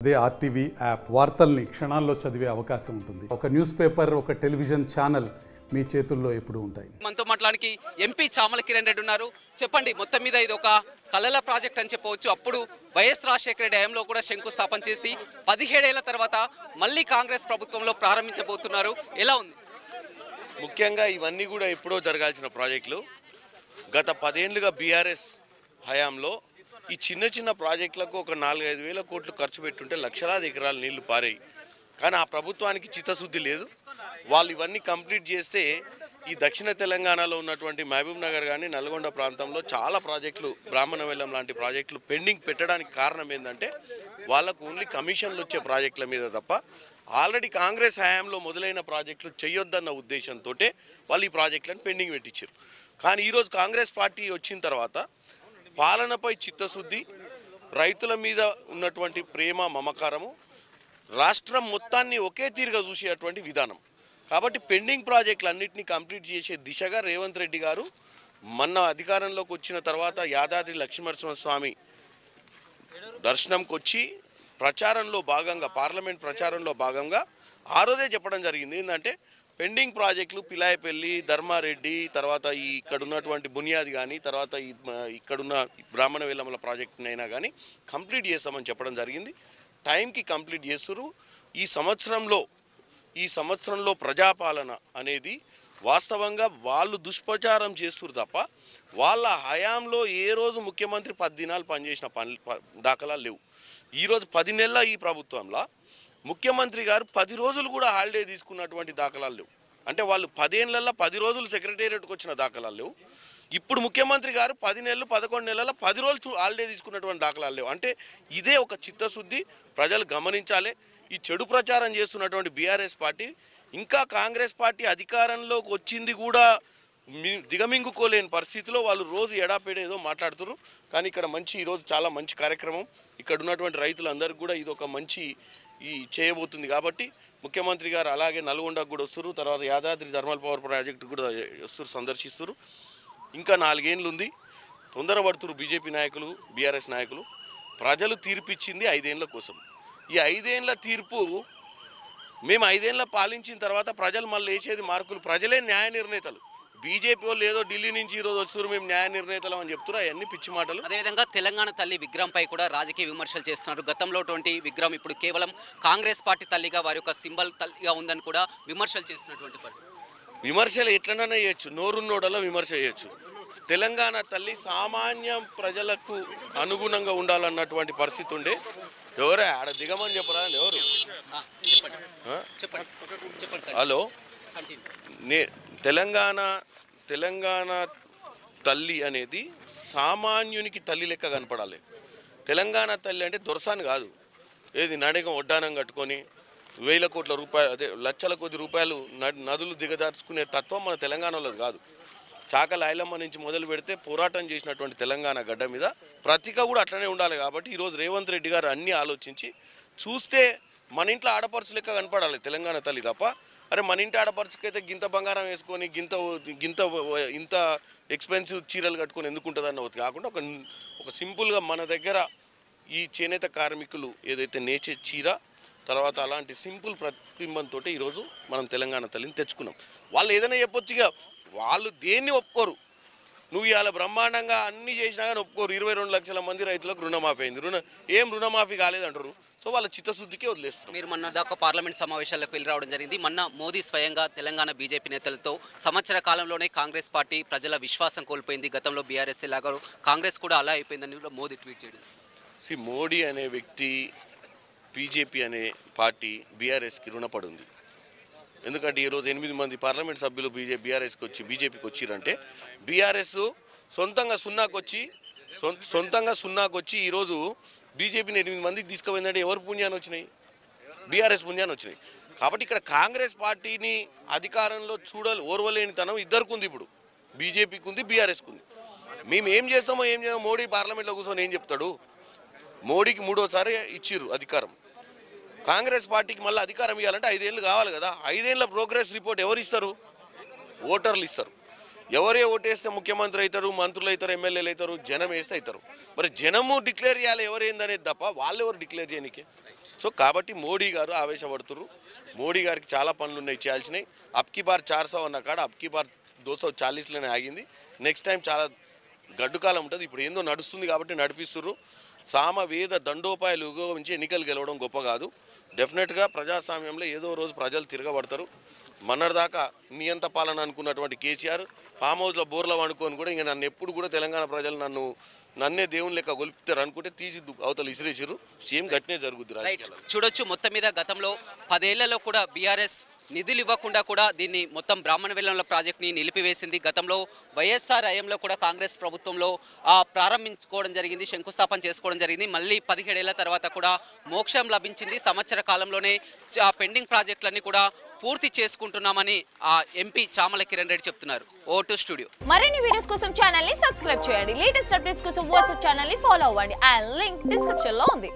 అదే RTV app వార్తల్ని క్షణాల్లో చదివే అవకాశం ఉంటుంది. ఒక న్యూస్ పేపర్, ఒక టెలివిజన్ ఛానల్ మీ చేతుల్లో ఎప్పుడూ ఉంటాయి. మనతో మాట్లాడానికి ఎంపీ చామల కిరణ్ రెడ్డి ఉన్నారు. చెప్పండి, మొత్తం మీద ఇది ఒక కళల ప్రాజెక్ట్ అని చెప్పవచ్చు. అప్పుడు వైఎస్ రాజశేఖర రెడ్డి హయాంలో కూడా శంకుస్థాపన చేసి 17 ఏళ్ల తర్వాత మళ్ళీ కాంగ్రెస్ ప్రభుత్వంలో ప్రారంభించబోతున్నారు. ఎలా ఉంది? ముఖ్యంగా ఇవన్నీ కూడా ఎప్పుడో జరగాల్సిన ప్రాజెక్టులు. గత 10 ఏళ్లుగా బీఆర్ఎస్ హయాంలో ఈ చిన్న చిన్న ప్రాజెక్టులకు ఒక 4-5 వేల కోట్లు ఖర్చు పెట్టుంటే లక్షలాది ఎకరాలు నీళ్లు పారాయి. కానీ ఆ ప్రభుత్వానికి చిత్తశుద్ధి లేదు. వాళ్ళు ఇవన్నీ కంప్లీట్ చేస్తే ఈ దక్షిణ తెలంగాణలో ఉన్నటువంటి మహబూబ్ నగర్ కానీ నల్గొండ ప్రాంతంలో చాలా ప్రాజెక్టులు, బ్రాహ్మణవెల్లం లాంటి ప్రాజెక్టులు పెండింగ్ పెట్టడానికి కారణం ఏంటంటే వాళ్ళకు ఓన్లీ కమిషన్లు వచ్చే ప్రాజెక్టుల మీద తప్ప ఆల్రెడీ కాంగ్రెస్ హయాంలో మొదలైన ప్రాజెక్టులు చేయొద్దన్న ఉద్దేశంతో వాళ్ళు ఈ ప్రాజెక్టులను పెండింగ్ పెట్టించారు. కానీ ఈరోజు కాంగ్రెస్ పార్టీ వచ్చిన తర్వాత పాలనపై చిత్తశుద్ధి, రైతుల మీద ఉన్నటువంటి ప్రేమ, మమకారము, రాష్ట్రం మొత్తాన్ని ఒకే తీరుగా చూసేటువంటి విధానం. కాబట్టి పెండింగ్ ప్రాజెక్టులన్నింటినీ కంప్లీట్ చేసే దిశగా రేవంత్ రెడ్డి గారు మొన్న అధికారంలోకి వచ్చిన తర్వాత యాదాద్రి లక్ష్మీనరసింహస్వామి దర్శనంకి వచ్చి ప్రచారంలో భాగంగా, పార్లమెంట్ ప్రచారంలో భాగంగా ఆ రోజే చెప్పడం జరిగింది. ఏంటంటే పెండింగ్ ప్రాజెక్టులు పిలాయపల్లి, ధర్మారెడ్డి, తర్వాత ఈ ఇక్కడ ఉన్నటువంటి బునియాది కానీ, తర్వాత ఇక్కడున్న బ్రాహ్మణ వేలముల ప్రాజెక్టునైనా కానీ కంప్లీట్ చేస్తామని చెప్పడం జరిగింది. టైంకి కంప్లీట్ చేస్తున్నారు. ఈ సంవత్సరంలో ప్రజాపాలన అనేది వాస్తవంగా వాళ్ళు దుష్ప్రచారం చేస్తున్నారు తప్ప వాళ్ళ హయాంలో ఏ రోజు ముఖ్యమంత్రి 10 దినాలు పనిచేసిన దాఖలాలు లేవు. ఈరోజు 10 నెలల ఈ ప్రభుత్వంలో ముఖ్యమంత్రి గారు 10 రోజులు కూడా హాలిడే తీసుకున్నటువంటి దాఖలాలు లేవు. అంటే వాళ్ళు 10 ఏళ్లలో 10 రోజులు సెక్రటేరియట్కి వచ్చిన దాఖలాలు లేవు. ఇప్పుడు ముఖ్యమంత్రి గారు 10 నెలలు 11 నెలల 10 రోజులు హాలిడే తీసుకున్నటువంటి దాఖలాలు లేవు. అంటే ఇదే ఒక చిత్తశుద్ధి, ప్రజలు గమనించాలి. ఈ చెడు ప్రచారం చేస్తున్నటువంటి బీఆర్ఎస్ పార్టీ ఇంకా కాంగ్రెస్ పార్టీ అధికారంలోకి వచ్చింది కూడా దిగమింగుకోలేని పరిస్థితిలో వాళ్ళు రోజు ఎడాపెడేదో మాట్లాడుతున్నారు. కానీ ఇక్కడ ఈరోజు చాలా మంచి కార్యక్రమం. ఇక్కడ ఉన్నటువంటి రైతులందరికీ కూడా ఇది ఒక మంచి చేయబోతుంది. కాబట్టి ముఖ్యమంత్రి గారు అలాగే నల్గొండకు కూడా వస్తారు, తర్వాత యాదాద్రి థర్మల్ పవర్ ప్రాజెక్టు కూడా వస్తారు, సందర్శిస్తారు. ఇంకా 4 ఏళ్ళు ఉంది. తొందరపడుతున్నారు బీజేపీ నాయకులు, బీఆర్ఎస్ నాయకులు. ప్రజలు తీర్పిచ్చింది 5 ఏళ్ల కోసం. ఈ 5 ఏళ్ల తీర్పు మేము 5 ఏళ్ళ పాలించిన తర్వాత ప్రజలు మళ్ళీ వేసేది మార్కులు. ప్రజలే న్యాయ నిర్ణేతలు. బీజేపీ వాళ్ళు ఏదో ఢిల్లీ నుంచి ఈరోజు వస్తారు, మేము న్యాయ నిర్ణేతలం అని చెప్తున్నారు. అవన్నీ పిచ్చి మాటలు. అదేవిధంగా తెలంగాణ తల్లి విగ్రహంపై కూడా రాజకీయ విమర్శలు చేస్తున్నారు. గతంలో విగ్రహం ఇప్పుడు కేవలం కాంగ్రెస్ పార్టీ తల్లిగా, వారి యొక్క సింబల్ తల్లిగా ఉందని కూడా విమర్శలు చేస్తున్నటువంటి పరిస్థితి. విమర్శలు ఎట్లనైనా చేయొచ్చు, నోరున్నోడలో విమర్శ చేయొచ్చు. తెలంగాణ తల్లి సామాన్య ప్రజలకు అనుగుణంగా ఉండాలన్నటువంటి పరిస్థితి ఉండే. ఎవరే ఆడ దిగమని చెప్పరా? ఎవరు? హలో, తెలంగాణ తల్లి అనేది సామాన్యునికి తల్లి లెక్క కనపడాలి. తెలంగాణ తల్లి అంటే దొరసాని కాదు. ఏది నడిగం ఒడ్డానం కట్టుకొని 1000 కోట్ల రూపాయలు, అదే లక్షల కొద్ది రూపాయలు నదులు దిగదార్చుకునే తత్వం మన తెలంగాణలోది కాదు. చాకల ఐలమ్మ నుంచి మొదలు పెడితే పోరాటం చేసినటువంటి తెలంగాణ గడ్డ మీద ప్రతిక కూడా అట్లనే ఉండాలి. కాబట్టి ఈరోజు రేవంత్ రెడ్డి గారు అన్నీ ఆలోచించి చూస్తే మన ఇంట్లో ఆడపడుచు లెక్క కనపడాలి తెలంగాణ తల్లి తప్ప, అరే మన ఇంటి ఆడపడుచుకైతే గింత బంగారం వేసుకొని ఇంత ఎక్స్పెన్సివ్ చీరలు కట్టుకొని ఎందుకుంటుందన్న కాకుండా ఒక సింపుల్గా మన దగ్గర ఈ చేనేత కార్మికులు ఏదైతే నేచే చీర, తర్వాత అలాంటి సింపుల్ ప్రతిబింబంతో ఈరోజు మనం తెలంగాణ తల్లిని తెచ్చుకున్నాం. వాళ్ళు ఏదైనా చెప్పొచ్చుగా, వాళ్ళు దేన్ని ఒప్పుకోరు. నువ్వు ఇవాళ బ్రహ్మాండంగా అన్నీ చేసినా కానీ ఒప్పుకోరు. 22 లక్షల మంది రైతులకు రుణమాఫీ అయింది. రుణమాఫీ కాలేదంటారు. సో వాళ్ళ చిత్తశుద్ధికి వదిలేస్తారు. మీరు మొన్న దాకా పార్లమెంట్ సమావేశాలకు వెళ్ళి రావడం జరిగింది. మొన్న మోదీ స్వయంగా తెలంగాణ బీజేపీ నేతలతో సంవత్సర కాలంలోనే కాంగ్రెస్ పార్టీ ప్రజల విశ్వాసం కోల్పోయింది, గతంలో బీఆర్ఎస్ లాగా కాంగ్రెస్ కూడా అలా అయిపోయిందని కూడా మోదీ ట్వీట్ చేయడం. మోడీ అనే వ్యక్తి, బీజేపీ అనే పార్టీ బీఆర్ఎస్కి రుణపడి ఉంది. ఎందుకంటే ఈరోజు 8 మంది పార్లమెంట్ సభ్యులు బీఆర్ఎస్కి వచ్చి బీజేపీకి వచ్చిరంటే బీఆర్ఎస్ సొంతంగా సున్నాకు వచ్చి ఈరోజు బీజేపీని 8 మందికి తీసుకుపోయిందంటే ఎవరు పుణ్యాన్ని వచ్చినాయి? బీఆర్ఎస్ పుణ్యాన్ని వచ్చినాయి. కాబట్టి ఇక్కడ కాంగ్రెస్ పార్టీని అధికారంలో ఓర్వలేనితనం ఇద్దరికి ఉంది. ఇప్పుడు బీజేపీకి ఉంది, బీఆర్ఎస్కి ఉంది. మేము ఏం చేస్తామో మోడీ పార్లమెంట్లో కూర్చొని ఏం చెప్తాడు? మోడీకి 3వసారి ఇచ్చిర్రు అధికారం. కాంగ్రెస్ పార్టీకి మళ్ళీ అధికారం ఇవ్వాలంటే 5 ఏళ్ళు కావాలి కదా. 5 ఏళ్ళ ప్రోగ్రెస్ రిపోర్ట్ ఎవరు ఇస్తారు? ఓటర్లు ఇస్తారు. ఎవరే ఓటేస్తే ముఖ్యమంత్రి అవుతారు, మంత్రులు అవుతారు, ఎమ్మెల్యేలు అవుతారు, జనం వేస్తే అవుతారు. మరి జనము డిక్లేర్ చేయాలి ఎవరేందనేది తప్ప వాళ్ళు ఎవరు డిక్లేర్ చేయడానికి? సో కాబట్టి మోడీ గారు ఆవేశపడుతున్నారు. మోడీ గారికి చాలా పనులు ఉన్నాయి చేయాల్సినవి. అబ్కి బార్ 400 అన్న కాడ అబ్కి బార్ 240లోనే ఆగింది. నెక్స్ట్ టైం చాలా గడ్డు కాలం ఉంటుంది. ఇప్పుడు ఏందో నడుస్తుంది కాబట్టి నడిపిస్తున్నారు. సామవేద దండోపాయాలు ఉపయోగించి ఎన్నికలు గెలవడం గొప్ప కాదు. డెఫినెట్గా ప్రజాస్వామ్యంలో ఏదో రోజు ప్రజలు తిరగబడతారు. మొన్నటిదాకా నియంత పాలన అనుకున్నటువంటి కేసీఆర్ ఫామ్ హౌస్లో బోర్లో వండుకొని కూడా ఇంకా నన్ను ఎప్పుడు కూడా తెలంగాణ ప్రజలు నన్నే దేవుని లెక్క గొలిపిస్తారు అనుకుంటే తీసి అవతల ఇసిరేసారు. సేమ్ గట్టినే జరుగుద్ది రాజకీయాలు. చూడొచ్చు మొత్తం మీద గతంలో 10 ఏళ్లలో కూడా బీఆర్ఎస్ నిధులు ఇవ్వకుండా కూడా దీన్ని మొత్తం బ్రాహ్మణ వెల్లంల ప్రాజెక్ట్ని నిలిపివేసింది. గతంలో వైఎస్ఆర్ హయాంలో కూడా కాంగ్రెస్ ప్రభుత్వంలో ప్రారంభించుకోవడం జరిగింది, శంకుస్థాపన చేసుకోవడం జరిగింది. మళ్ళీ 17 ఏళ్ల తర్వాత కూడా మోక్షం లభించింది. సంవత్సర కాలంలోనే పెండింగ్ ప్రాజెక్టులన్నీ కూడా పూర్తి చేసుకుంటున్నామని ఎంపీ చామల కిరణ్ రెడ్డి చెప్తున్నారు. O2 studio. మరిన్ని వీడియోస్ కోసం ఛానల్ ని సబ్స్క్రైబ్ చేయండి. లేటెస్ట్ అప్డేట్స్ కోసం వాట్సాప్ ఛానల్ ని ఫాలో అవ్వండి. ఆ లింక్ డిస్క్రిప్షన్ లో ఉంది.